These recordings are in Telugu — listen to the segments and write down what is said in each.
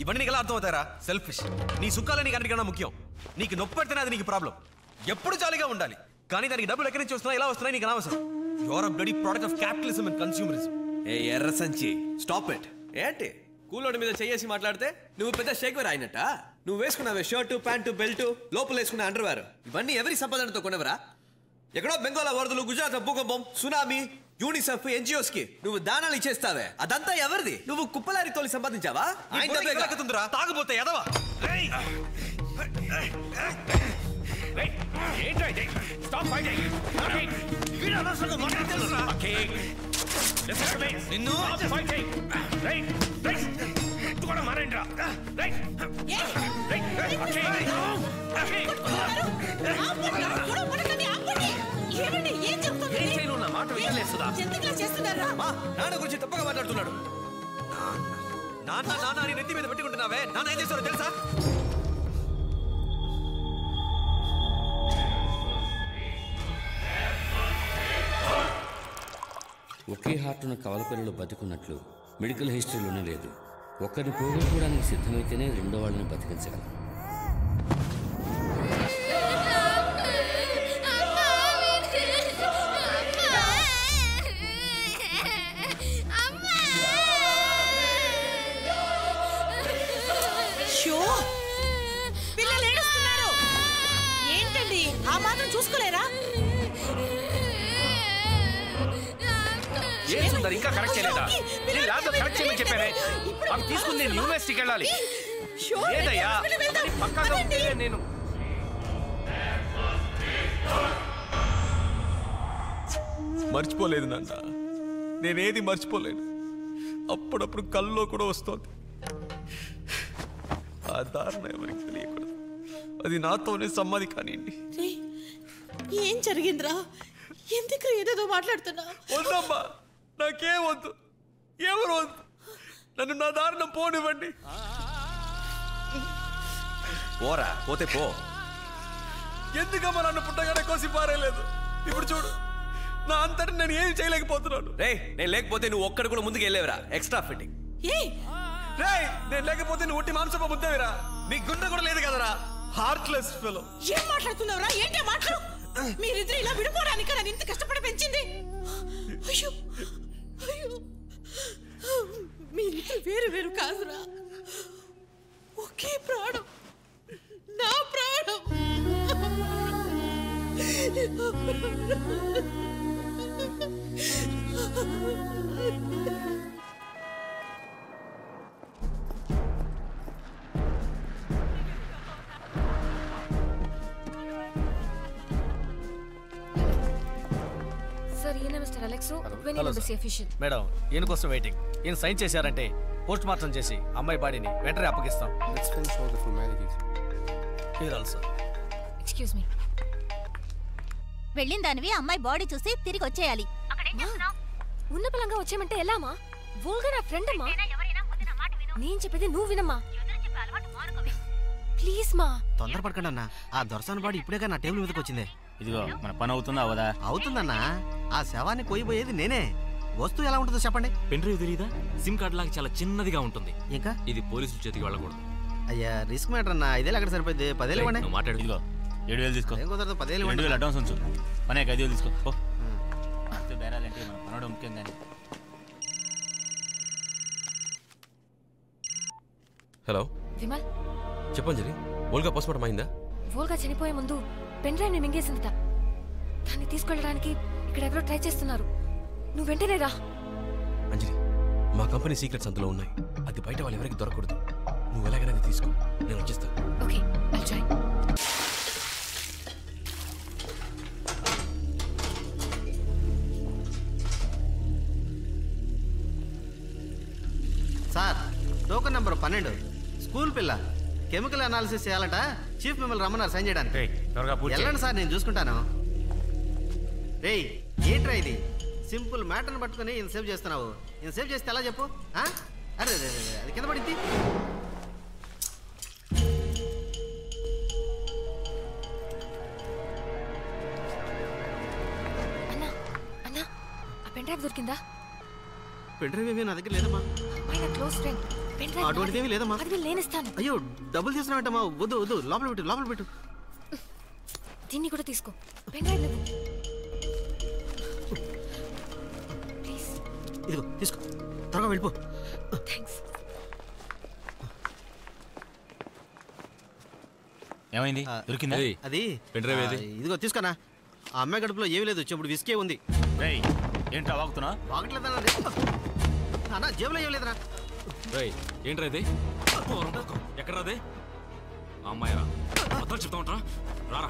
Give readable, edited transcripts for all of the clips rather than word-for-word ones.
ఇవన్నీ నీకు ఎలా అర్థమవుతారా? సెల్ఫిష్. నీ సుఖాలే నీకు అన్నిటికన్నా ముఖ్యం. నీకు నొప్పి పెడితేనే అది నీకు ప్రాబ్లం. ఎప్పుడు జాలీగా ఉండాలి, కానీ దానికి డబ్బులు ఎక్కడి నుంచి వస్తున్నాయి, ఎలా వస్తున్నాయి నీకు అనవసరం. Your a bloody product of capitalism and consumerism. ఏ ఎర్ర సంచి, స్టాప్ ఇట్. ఏంటి కూలోడి మీద చేసి మాట్లాడితే నువ్వు పెద్ద షేక్వేర్ అయినట్ట? నువ్వు వేసుకున్నావే షర్టు, ప్యాంటు, బెల్ట్, లోపల వేసుకున్న అండర్వేర్, ఇవన్నీ ఎవరి సంపాదనతో కొనవరా? ఎక్కడో బెంగాల్ వరదలు, గుజరాత్ భూకంపం, సునామీ, యూనిసెఫ్, ఎన్జిఓస్ కి నువ్వు దానాలు ఇచ్చేస్తావే, అదంతా ఎవరిది? నువ్వు కుప్పలారి తోలి సంపాదించావా? తాగబోతే ఎదవా. నిన్ను నాన్న గురించి తప్పగా మాట్లాడుతున్నాడు. నాన్న నాన్న అని నెత్తి మీద పెట్టుకుంటున్నావే, నాన్న ఏం చేస్తారో తెలుసా? ఒకే హార్టును కవల పిల్లలు బతుకున్నట్లు మెడికల్ హిస్టరీలోనే లేదు. ఒక్కరిని పోగొట్టుకోవడానికి సిద్ధమైతేనే రెండో వాళ్ళని బతికించగలం. పిల్లలు ఏడుస్తున్నారు ఏంటండి? ఆ మాత్రం చూసుకోలేరా? ఇంకా కరెక్ట్ చేయలేదా? నేను ల్యాబ్లో కరెక్ట్ చేయమని చెప్పానే. అవి తీసుకుని నేను యూనివర్సిటీకి వెళ్ళాలి. లేదయ్యా, పక్కాగా ఉంటే నేను మర్చిపోలేదు నాన్న, నేనేది మర్చిపోలేను. అప్పుడప్పుడు కల్లో కూడా వస్తుంది. ఆ దారుణ ఎవరికి తెలియకూడదు. అది నాతోనే సమ్మది కానివ్వండి. ఏం జరిగిందిరా? ఎందుకు ఏదేదో మాట్లాడుతున్నా? వద్దమ్మా, నాకేం వద్దు, ఎవరు వద్దు. నన్ను నా దారుణం పోనివ్వండి. పోరా, పోతే పో. ఎందుకమ్మా నన్ను పుట్టగానే కోసి పారేయలేదు? ఇప్పుడు చూడు, నా అంతటి నేను ఏం చేయలేకపోతున్నాను. రే, నేను లేకపోతే నువ్వు ఒక్కడు కూడా ముందుకు వెళ్ళేవరా? Extra fitting. రే, నేను లేకపోతే నువ్వు ఉట్టి మాంసప ముద్దవిరా. నీ గుండె కూడా లేదు కదరా, హార్ట్లెస్ ఫెలో. ఏం మాట్లాడుతున్నావురా? ఏంటో మాట్లాడు. మీరిద్దరు ఇలా విడిపోవడానికి నన్ను ఇంత కష్టపడి పెంచింది. అయ్యో అయ్యో, మీరిద్దరు వేరు వేరు కాదురా, ఒకే ప్రాణం, నా ప్రాణం. మేడం, ఈయన కోసం వెయిటింగ్. ఈయన సైన్ చేశారంటే పోస్ట్ మార్టం చేసి అమ్మాయి బాడీని వెంటనే అప్పగిస్తాం. వెళ్ళిన దానివి అమ్మాయి బాడీ చూసి తిరిగి వచ్చేయాలి. ఉన్న పలంగా వచ్చేయమంటే ఎలామా? వోల్గా నా ఫ్రెండ్ అమ్మా, నేను చెప్పేది నువ్వు వినమ్మా ప్లీజ్ మా. తొందరపడకండి అన్న, ఆ దొరసాని బాడీ ఇప్పుడేగా నా టేబుల్ మీదకి వచ్చిందే. ఇదిగో మన పని అవుతుందా అవదా? అవుతుందన్నా, ఆ శవాన్ని కొయ్యబోయేది నేనే. వస్తువు ఎలా ఉంటుందో చెప్పండి. పెన్ డ్రైవ్ తెలీదా? సిమ్ కార్డ్ లాగా చాలా చిన్నదిగా ఉంటుంది. ఇంకా ఇది పోలీసుల చేతికి వెళ్ళకూడదు. అయ్యా, రిస్క్ మ్యాటర్ అన్న. 5,000 ఎక్కడ సరిపోయింది? 10,000 ఇవ్వండి. మాట్లాడు. ఇదిగో 7,000 తీసుకో. ఏం కుదరదు, 10,000 ఇవ్వండి. 2,000 అడ్వాన్స్ ఉంచు. పనే 5,000 తీసుకో. బేరాలంటే మన పనోడు ముఖ్యం కానీ. హలో విమల్, చెప్పండి. ఓల్గా పోస్ట్ మార్టం అయిందా? వోల్గా చనిపోయే ముందు పెన్ డ్రైవ్ ని మింగేసిందట. దాన్ని తీసుకెళ్ళడానికి ఇక్కడ ఎవరో ట్రై చేస్తున్నారు. నువ్వు వెంటనే రా. అంజలి, మా కంపెనీ సీక్రెట్స్ అందులో ఉన్నాయి. అది బయట వాళ్ళు ఎవరికి దొరకకూడదు. నువ్వు ఎలాగైనా తీసుకో, నేను వచ్చేస్తాను. Okay, I'll try. Sir, token number 12, school పిల్ల. కెమికల్ అనాలిసిస్ చేయాలట. చీఫ్ మిమ్మల్ని రమ్మన్నారు సైన్ చేయడానికి. వెళ్ళండి సార్, నేను చూసుకుంటాను. రేయ్, ఏంట్రా ఇది? సింపుల్ మ్యాటర్ని పట్టుకుని ఇంత సేవ్ చేస్తున్నావు. ఇంత సేవ్ చేస్తే ఎలా చెప్పు? అరే అది కింద పడింది. అన్నా అన్నా, ఆ పెన్ డ్రైవ్ దొరికిందా? పెన్ డ్రైవ్ ఏమీ నా దగ్గర లేదమ్మా. మై క్లోజ్ ఫ్రెండ్ అటువంటిదేమీ లేదమ్మా. 10,000 నేనిస్తాను. అయ్యో డబ్బులు తీసుకున్నావటమ్మా. వద్దు వద్దు, లోపల పెట్టు. దీన్ని కూడా తీసుకో. పెన్ డ్రైవ్ లేవు. ప్లీజ్. ఇదిగో తీసుకో, త్వరగా వెళ్ళిపో. థ్యాంక్స్. ఏమైంది? దొరికిందా? అది ఇదిగో తీసుకోనా. ఆ అమ్మాయి గడుపులో ఏమీ లేదు, చెప్పుడు విస్కే ఉంది. ఏంట్రా వాగుతున్నా? వాగట్లేదన్నా, జేబులో ఏం లేదురా. ఏంట్రా ఇది? ఎక్కడ్రా అది? అమ్మాయిరా మొత్తం చెప్తా ఉంటా. రారా.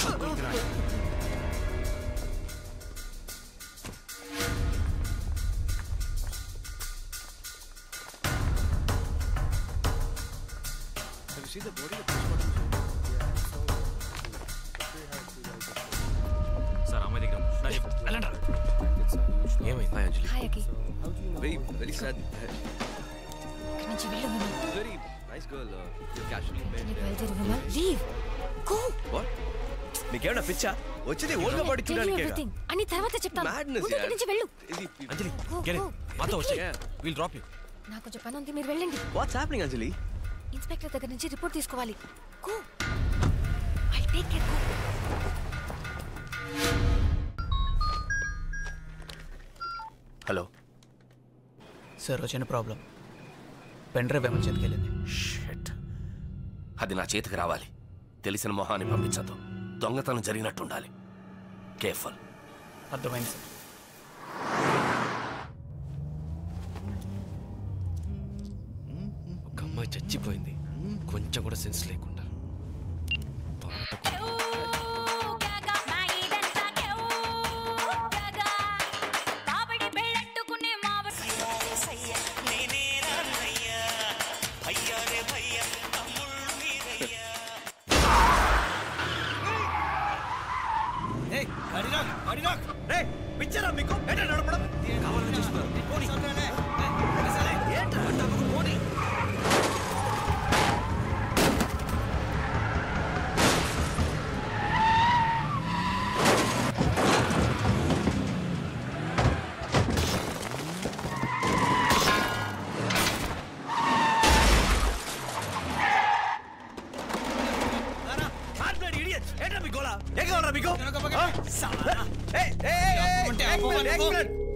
సార్ అమ్మాయి దగ్గర ఏమైంది అంజలి? హాయ్ అకి. Very sad. ఇక్కడి నుంచి వెళ్ళు Vimal. Very nice girl. You casually నీకు బయలుదేరు విమల్. లీవ్. గో. వాట్? నీకేమైనా పిచ్చా? వచ్చింది ఓల్గా బాడీ చూడడానికి. అని తర్వాత చెప్తాను. ముందు ఇక్కడి నుంచి వెళ్ళు. అంజలి గెట్ మాతో వచ్చే. Will drop you. నాకు కొంచెం పని ఉంది, మీరు వెళ్ళండి. వాట్స్ హ్యాపెనింగ్ అంజలి? ఇన్స్పెక్టర్ దగ్గర నుంచి రిపోర్ట్ తీసుకోవాలి. Go. I take care. Go. Hello sir, వచ్చిన ప్రాబ్లం. పెన్ డ్రైవ్ ఏమైనా చేతికెళ్ళింది. షిట్. అది నా చేతికి రావాలి. తెలిసిన మొహాన్ని పంపించదు. దొంగతనం జరిగినట్టుండాలి. కేర్ఫుల్. అర్థమైంది సార్. ఒక అమ్మాయి చచ్చిపోయింది, కొంచెం కూడా సెన్స్ లేకుండా. పిచ్చరా మీకు? నడపడం కావాలని చూస్తున్నారు.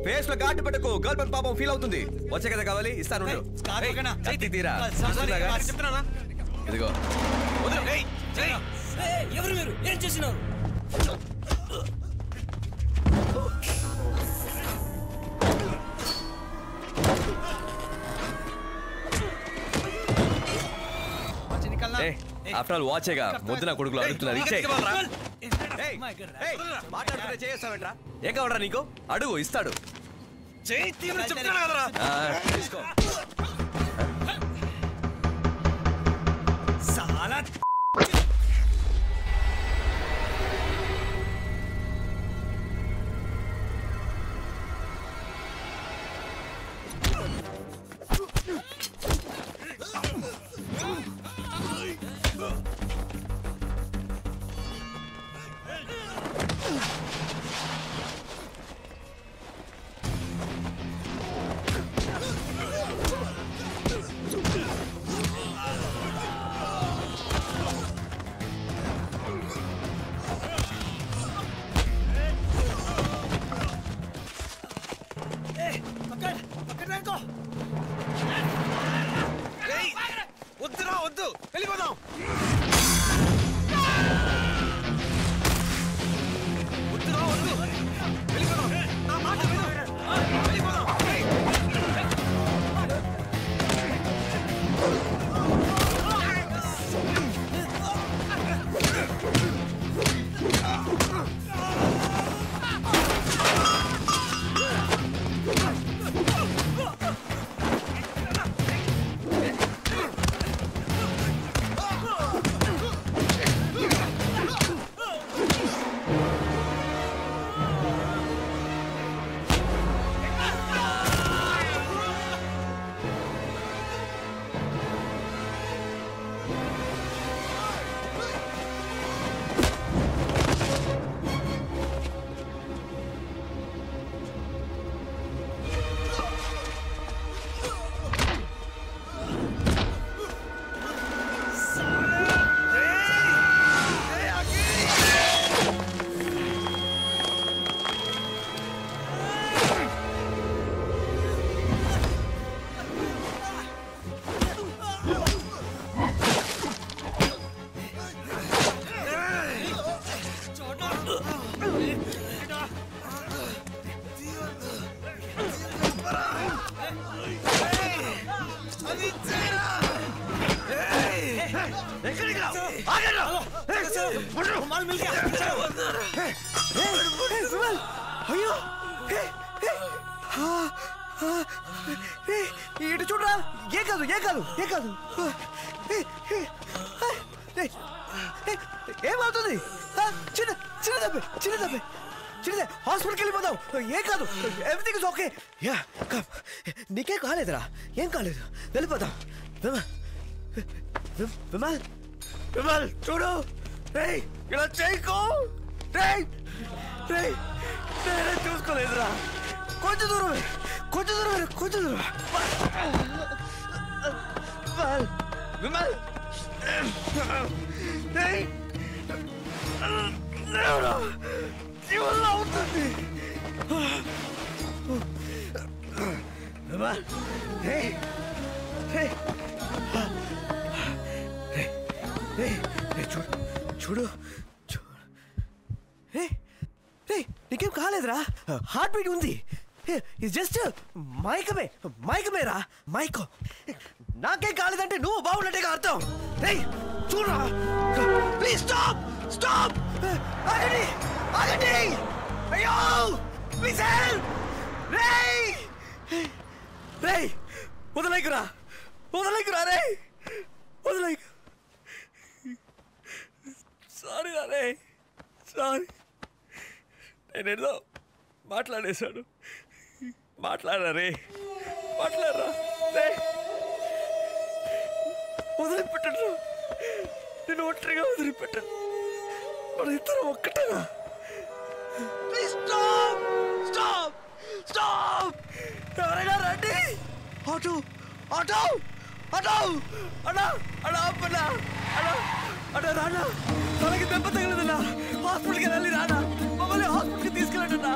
ఫేస్ లో ఘాటు పెట్టకు. గర్ల్ ఫ్రెండ్ పాపం ఫీల్ అవుతుంది. వచ్చే కదా కావాలి, ఇస్తాను. తీరా ఇదిగో. ఎవరు మీరు? ఏం చేసినారు? ఆఫ్టర్ ఆల్ వాచేగా ముద్దు నా కొడుకులు అడుగుతున్నారు. మాట్లాడుతుంటే చేస్తావేంట్రా? ఏం కావడరా నీకు? అడుగు, ఇస్తాడు. తీసుకో. వద్దురా, వద్దు, వెళ్ళిపోదాం. వద్దురా, వద్దు, వెళ్ళిపోదాం. నా మాట విను. వెళ్ళిపోదాం. అయ్యో ఇటు చూడరా ఏ కాదు ఏమవుతుంది చిన్నదే హాస్పిటల్కి వెళ్ళిపోదాం ఏం కాదు ఎవ్రీథింగ్ ఇస్ ఓకే యా నీకేం కాలేదురా ఏం కాలేదు వెళ్ళిపోదాం విమల్ చూడు రేయ్ ఇలా చేయకు రేయ్ నేనే చూసుకోలేదురా కొంచెం దూరం విమల్ రేయ్ జీవన అవుతుంది విమల్ చూడు నీకేం కాలేదురా హార్ట్ బీట్ ఉంది జస్ట్ మైకమేరా మైకో నాకేం కాలేదంటే నువ్వు బాగున్నట్టుగా అర్థం చూడరా ప్లీజ్ స్టాప్ ఆగండి అయ్యో ప్లీజ్ హెల్ప్ రేయ్ వదలైకురా వదలైకు సారీ సారీ నేనేదో మాట్లాడేశాడు మాట్లాడరా వదిలిపెట్టడు నేను ఒంటరిగా వదిలిపెట్టాను మన ఇద్దరం ఒక్కటేనా ప్లీజ్ స్టాప్ ఎవరైనా రండి ఆటో అన్నా రానా తనకి దెబ్బ తగిలిందన్నా హాస్పిటల్కి వెళ్ళాలి రానా మమ్మల్ని హాస్పిటల్కి తీసుకెళ్ళండి అన్నా